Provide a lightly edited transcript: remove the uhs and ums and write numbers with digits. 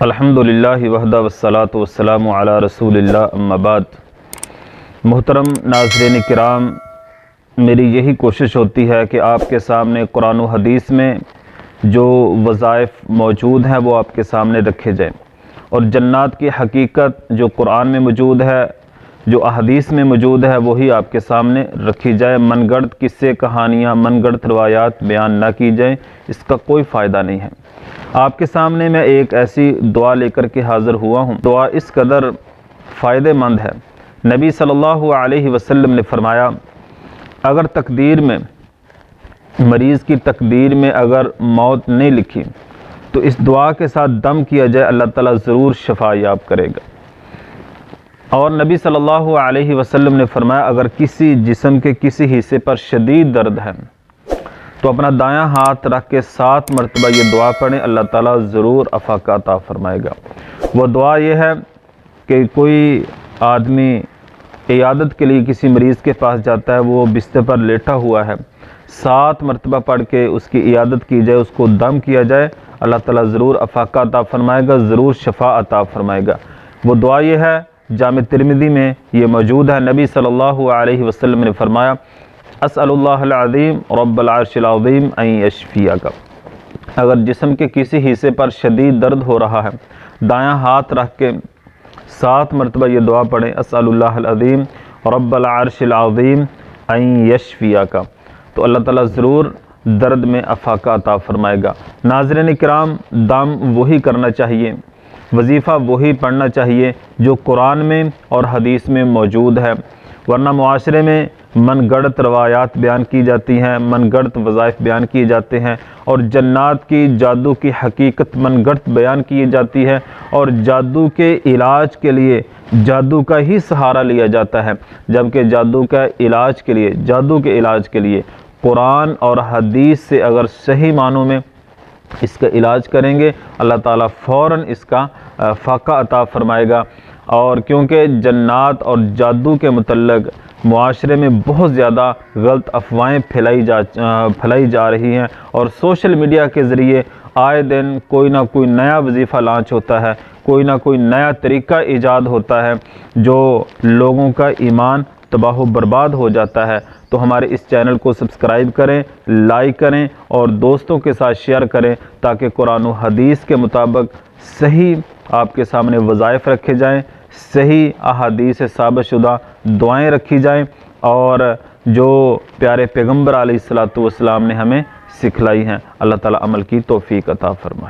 الحمدللہ وحدہ والصلاۃ والسلام علی رسول اللہ اما بعد۔ محترم ناظرین کرام، میری یہی کوشش ہوتی ہے کہ آپ کے سامنے قرآن و حدیث میں جو وظائف موجود ہیں وہ آپ کے سامنے رکھے جائیں، اور جنات کی حقیقت جو قرآن میں موجود ہے، جو احادیث میں موجود ہے، وہی آپ کے سامنے رکھی جائے۔ من گڑت قصے کہانیاں، من گڑت روایات بیان نہ کی جائیں، اس کا کوئی فائدہ نہیں ہے۔ آپ کے سامنے میں ایک ایسی دعا لے کر کے حاضر ہوا ہوں، دعا اس قدر فائدہ مند ہے۔ نبی صلی اللہ علیہ وسلم نے فرمایا، اگر تقدیر میں، مریض کی تقدیر میں اگر موت نہیں لکھی تو اس دعا کے ساتھ دم کیا جائے، اللہ تعالیٰ ضرور شفا یاب کرے گا۔ اور نبی صلی اللہ علیہ وسلم نے فرمایا، اگر کسی جسم کے کسی حصے پر شدید درد ہے تو اپنا دایاں ہاتھ رکھ کے 7 مرتبہ یہ دعا پڑھیں، اللہ تعالیٰ ضرور عفا عطا فرمائے گا۔ وہ دعا یہ ہے کہ کوئی آدمی عیادت کے لیے کسی مریض کے پاس جاتا ہے، وہ بستر پر لیٹا ہوا ہے، 7 مرتبہ پڑھ کے اس کی عیادت کی جائے، اس کو دم کیا جائے، اللہ تعالیٰ ضرور عفا عطا فرمائے گا، ضرور شفا عطا فرمائے گا۔ وہ دعا یہ ہے، جامع ترمذی میں یہ موجود ہے۔ نبی صلی اللہ علیہ وسلم نے فرمایا، اسأل اللہ العظیم رب العرش العظیم ان یشفیک۔ اگر جسم کے کسی حصے پر شدید درد ہو رہا ہے، دایاں ہاتھ رکھ کے 7 مرتبہ یہ دعا پڑھیں، اسأل اللہ العظیم رب العرش العظیم ان یشفیک، تو اللہ تعالیٰ ضرور درد میں عفا عطا فرمائے گا۔ ناظرین کرام، دم وہی کرنا چاہیے، وظیفہ وہی پڑھنا چاہیے جو قرآن میں اور حدیث میں موجود ہے، ورنہ معاشرے میں من گڑت روایات بیان کی جاتی ہیں، من گڑت وظائف بیان کیے جاتے ہیں، اور جنات کی جادو کی حقیقت من گڑت بیان کی جاتی ہے، اور جادو کے علاج کے لیے جادو کا ہی سہارا لیا جاتا ہے، جبکہ جادو کے علاج کے لیے قرآن اور حدیث سے اگر صحیح معنوں میں اس کا علاج کریں گے، اللہ تعالیٰ فوراً اس کا فاقہ عطا فرمائے گا۔ اور کیونکہ جنات اور جادو کے متعلق معاشرے میں بہت زیادہ غلط افواہیں پھیلائی جا رہی ہیں، اور سوشل میڈیا کے ذریعے آئے دن کوئی نہ کوئی نیا وظیفہ لانچ ہوتا ہے، کوئی نہ کوئی نیا طریقہ ایجاد ہوتا ہے جو لوگوں کا ایمان تباہ و برباد ہو جاتا ہے۔ تو ہمارے اس چینل کو سبسکرائب کریں، لائک کریں، اور دوستوں کے ساتھ شیئر کریں، تاکہ قرآن و حدیث کے مطابق صحیح آپ کے سامنے وظائف رکھے جائیں، صحیح احادیث ثابت شدہ دعائیں رکھی جائیں، اور جو پیارے پیغمبر علیہ الصلوۃ والسلام نے ہمیں سکھلائی ہیں۔ اللہ تعالیٰ عمل کی توفیق عطا فرمائے۔